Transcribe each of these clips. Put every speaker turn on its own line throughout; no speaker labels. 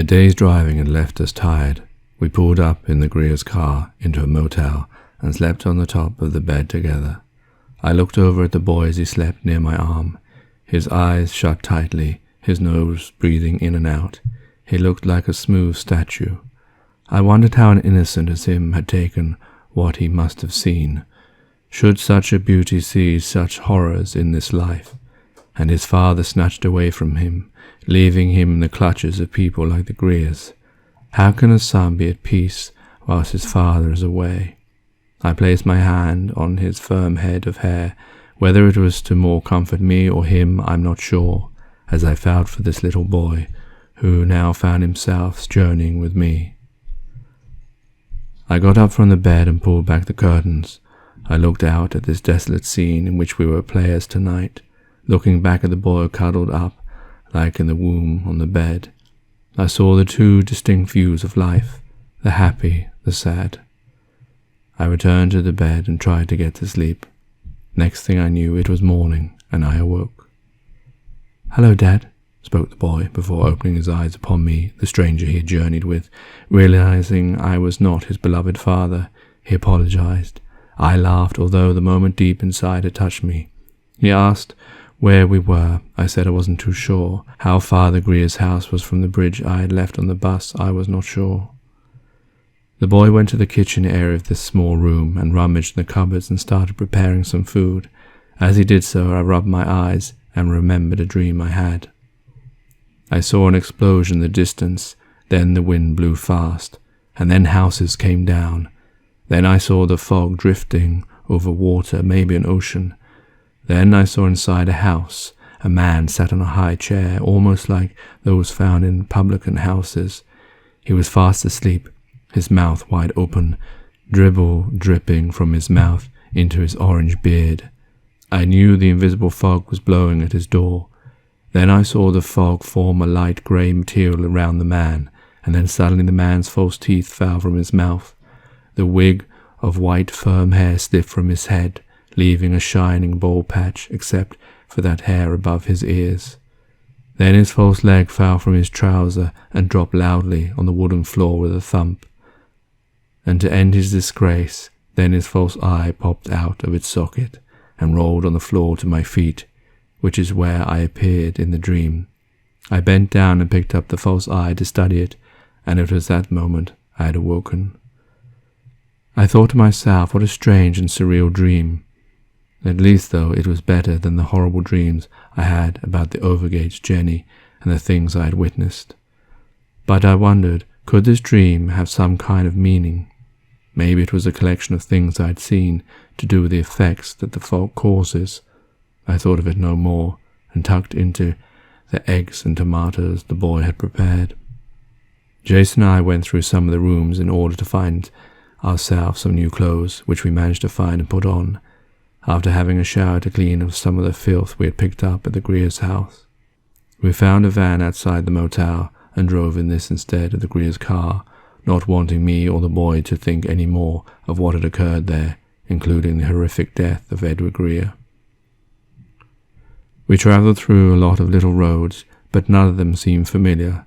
A day's driving had left us tired. We pulled up in the Greer's car into a motel and slept on the top of the bed together. I looked over at the boy as he slept near my arm, his eyes shut tightly, his nose breathing in and out. He looked like a smooth statue. I wondered how an innocent as him had taken what he must have seen. Should such a beauty see such horrors in this life, and his father snatched away from him, leaving him in the clutches of people like the Greers? How can a son be at peace whilst his father is away? I placed my hand on his firm head of hair. Whether it was to more comfort me or him, I'm not sure, as I felt for this little boy, who now found himself journeying with me. I got up from the bed and pulled back the curtains. I looked out at this desolate scene in which we were players tonight, looking back at the boy cuddled up like in the womb on the bed. I saw the two distinct views of life, the happy, the sad. I returned to the bed and tried to get to sleep. Next thing I knew, it was morning, and I awoke. "Hello, Dad," spoke the boy before opening his eyes upon me, the stranger he had journeyed with. Realizing I was not his beloved father, he apologized. I laughed, although the moment deep inside had touched me. He asked where we were. I said I wasn't too sure. How far the Greer's house was from the bridge I had left on the bus, I was not sure. The boy went to the kitchen area of this small room and rummaged in the cupboards and started preparing some food. As he did so, I rubbed my eyes and remembered a dream I had. I saw an explosion in the distance, then the wind blew fast, and then houses came down. Then I saw the fog drifting over water, maybe an ocean. Then I saw inside a house. A man sat on a high chair, almost like those found in publican houses. He was fast asleep, his mouth wide open, dribble dripping from his mouth into his orange beard. I knew the invisible fog was blowing at his door. Then I saw the fog form a light grey material around the man, and then suddenly the man's false teeth fell from his mouth. The wig of white firm hair slipped from his head, leaving a shining bald patch except for that hair above his ears. Then his false leg fell from his trouser and dropped loudly on the wooden floor with a thump. And to end his disgrace, then his false eye popped out of its socket and rolled on the floor to my feet, which is where I appeared in the dream. I bent down and picked up the false eye to study it, and it was that moment I had awoken. I thought to myself, what a strange and surreal dream. At least, though, it was better than the horrible dreams I had about the Overgate's Jenny and the things I had witnessed. But I wondered, could this dream have some kind of meaning? Maybe it was a collection of things I had seen to do with the effects that the fog causes. I thought of it no more, and tucked into the eggs and tomatoes the boy had prepared. Jason and I went through some of the rooms in order to find ourselves some new clothes, which we managed to find and put on, after having a shower to clean of some of the filth we had picked up at the Greer's house. We found a van outside the motel and drove in this instead of the Greer's car, not wanting me or the boy to think any more of what had occurred there, including the horrific death of Edward Greer. We travelled through a lot of little roads, but none of them seemed familiar.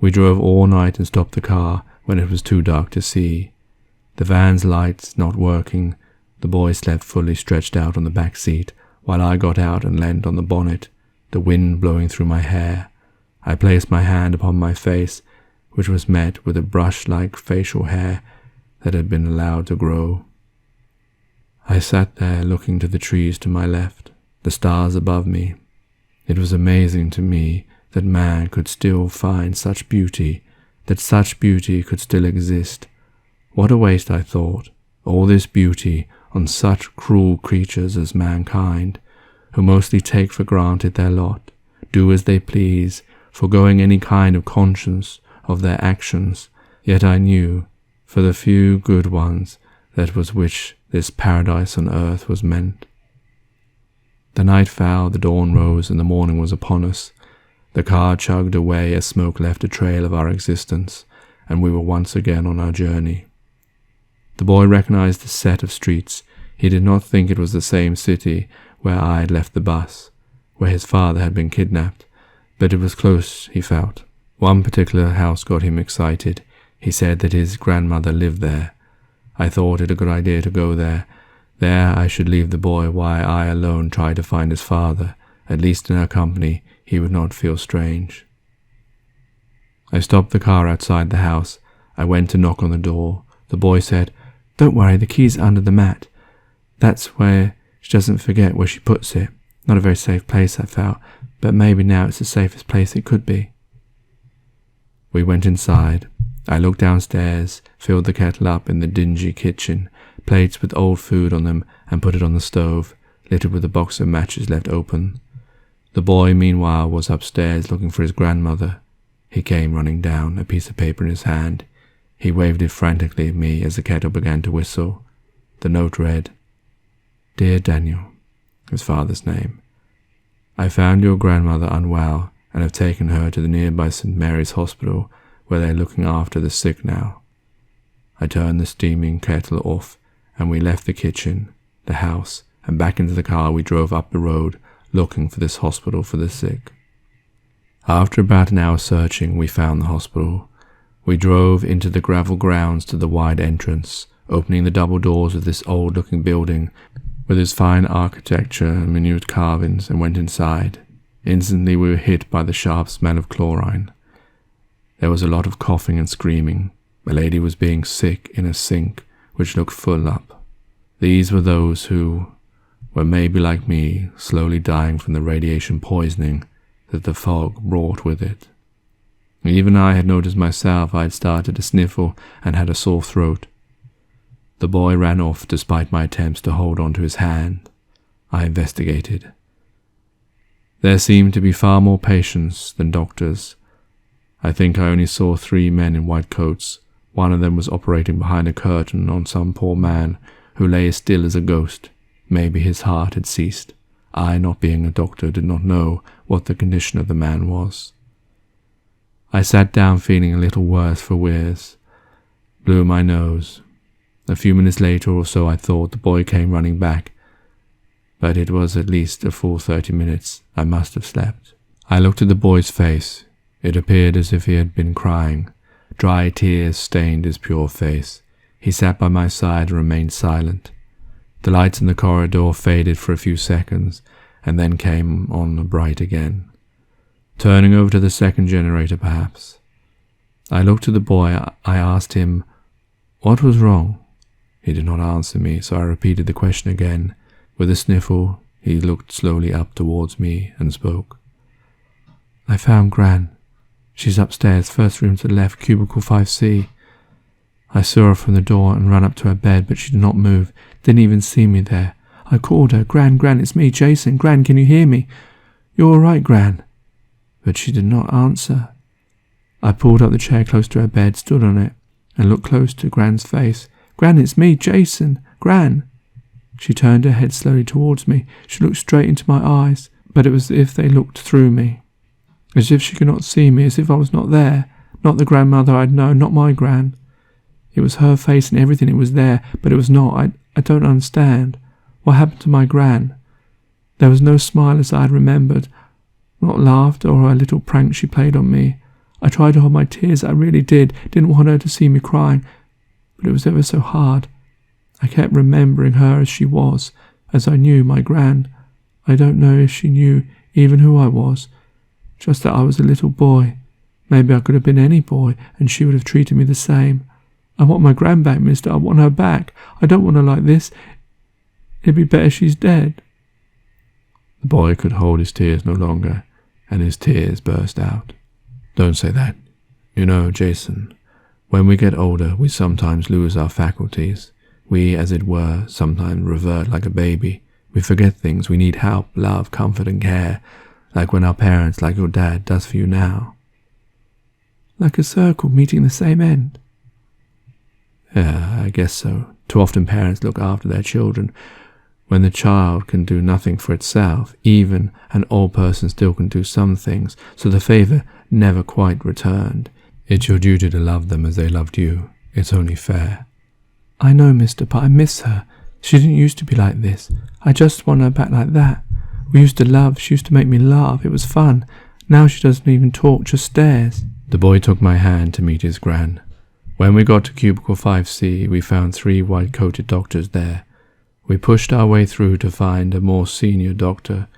We drove all night and stopped the car when it was too dark to see. The van's lights not working, the boy slept fully stretched out on the back seat, while I got out and leaned on the bonnet, the wind blowing through my hair. I placed my hand upon my face, which was met with a brush-like facial hair that had been allowed to grow. I sat there looking to the trees to my left, the stars above me. It was amazing to me that man could still find such beauty, that such beauty could still exist. What a waste, I thought, all this beauty on such cruel creatures as mankind, who mostly take for granted their lot, do as they please, foregoing any kind of conscience of their actions. Yet I knew, for the few good ones, that was which this paradise on earth was meant. The night fell, the dawn rose, and the morning was upon us. The car chugged away as smoke left a trail of our existence, and we were once again on our journey. The boy recognized the set of streets. He did not think it was the same city where I had left the bus, where his father had been kidnapped, but it was close, he felt. One particular house got him excited. He said that his grandmother lived there. I thought it a good idea to go there. There I should leave the boy while I alone tried to find his father. At least in her company he would not feel strange. I stopped the car outside the house. I went to knock on the door. The boy said, "Don't worry, the key's under the mat. That's where she doesn't forget where she puts it." Not a very safe place, I felt, but maybe now it's the safest place it could be. We went inside. I looked downstairs, filled the kettle up in the dingy kitchen, plates with old food on them, and put it on the stove, littered with a box of matches left open. The boy, meanwhile, was upstairs looking for his grandmother. He came running down, a piece of paper in his hand. He waved it frantically at me as the kettle began to whistle. The note read, "Dear Daniel," his father's name, "I found your grandmother unwell and have taken her to the nearby St. Mary's Hospital, where they are looking after the sick now." I turned the steaming kettle off, and we left the kitchen, the house, and back into the car we drove up the road, looking for this hospital for the sick. After about an hour searching, we found the hospital. We drove into the gravel grounds to the wide entrance, opening the double doors of this old-looking building with its fine architecture and minute carvings, and went inside. Instantly we were hit by the sharp smell of chlorine. There was a lot of coughing and screaming. A lady was being sick in a sink which looked full up. These were those who were maybe like me, slowly dying from the radiation poisoning that the fog brought with it. Even I had noticed myself. I had started to sniffle and had a sore throat. The boy ran off despite my attempts to hold on to his hand. I investigated. There seemed to be far more patients than doctors. I think I only saw 3 men in white coats. One of them was operating behind a curtain on some poor man who lay as still as a ghost. Maybe his heart had ceased. I, not being a doctor, did not know what the condition of the man was. I sat down feeling a little worse for wears, blew my nose. A few minutes later or so I thought the boy came running back, but it was at least a full 30 minutes. I must have slept. I looked at the boy's face. It appeared as if he had been crying. Dry tears stained his pure face. He sat by my side and remained silent. The lights in the corridor faded for a few seconds, and then came on bright again. Turning over to the second generator, perhaps. I looked at the boy. I asked him, "What was wrong?" He did not answer me, so I repeated the question again. With a sniffle, he looked slowly up towards me and spoke. "I found Gran. She's upstairs, first room to the left, cubicle 5C. I saw her from the door and ran up to her bed, but she did not move, didn't even see me there. I called her, 'Gran, Gran, it's me, Jason. Gran, can you hear me? You're all right, Gran?' But she did not answer. I pulled up the chair close to her bed, stood on it, and looked close to Gran's face. 'Gran, it's me, Jason. Gran.' She turned her head slowly towards me. She looked straight into my eyes, but it was as if they looked through me. As if she could not see me, as if I was not there, not the grandmother I'd known, not my Gran. It was her face and everything, it was there, but it was not. I don't understand. What happened to my Gran? There was no smile as I had remembered, not laughter or a little prank she played on me. I tried to hold my tears, I really didn't want her to see me crying, but it was ever so hard. I kept remembering her as she was, as I knew my Gran. I don't know if she knew even who I was, just that I was a little boy. Maybe I could have been any boy, and she would have treated me the same. I want my Gran back, mister. I want her back. I don't want her like this. It'd be better she's dead." The boy could hold his tears no longer, and his tears burst out. "Don't say that. You know, Jason, when we get older, we sometimes lose our faculties. We, as it were, sometimes revert like a baby. We forget things. We need help, love, comfort, and care, like when our parents, like your dad, does for you now." "Like a circle meeting the same end." "Yeah, I guess so. Too often parents look after their children when the child can do nothing for itself. Even an old person still can do some things, so the favour never quite returned. It's your duty to love them as they loved you. It's only fair." "I know, mister, but I miss her. She didn't used to be like this. I just want her back like that. We used to love. She used to make me laugh. It was fun. Now she doesn't even talk, just stares." The boy took my hand to meet his gran. When we got to cubicle 5C, we found 3 white-coated doctors there. We pushed our way through to find a more senior doctor,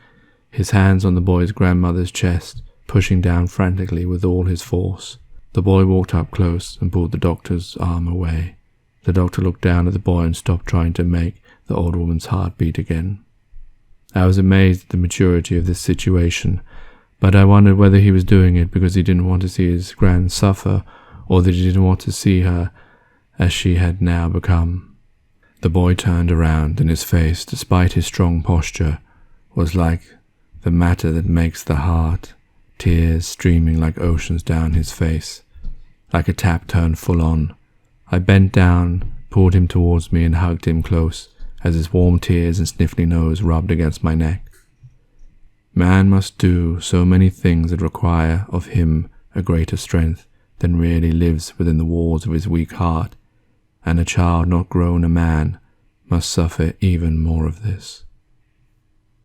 his hands on the boy's grandmother's chest, pushing down frantically with all his force. The boy walked up close and pulled the doctor's arm away. The doctor looked down at the boy and stopped trying to make the old woman's heart beat again. I was amazed at the maturity of this situation, but I wondered whether he was doing it because he didn't want to see his gran suffer, or that he didn't want to see her as she had now become. The boy turned around, and his face, despite his strong posture, was like the matter that makes the heart, tears streaming like oceans down his face, like a tap turned full on. I bent down, pulled him towards me, and hugged him close, as his warm tears and sniffly nose rubbed against my neck. Man must do so many things that require of him a greater strength than really lives within the walls of his weak heart, and a child not grown a man must suffer even more of this.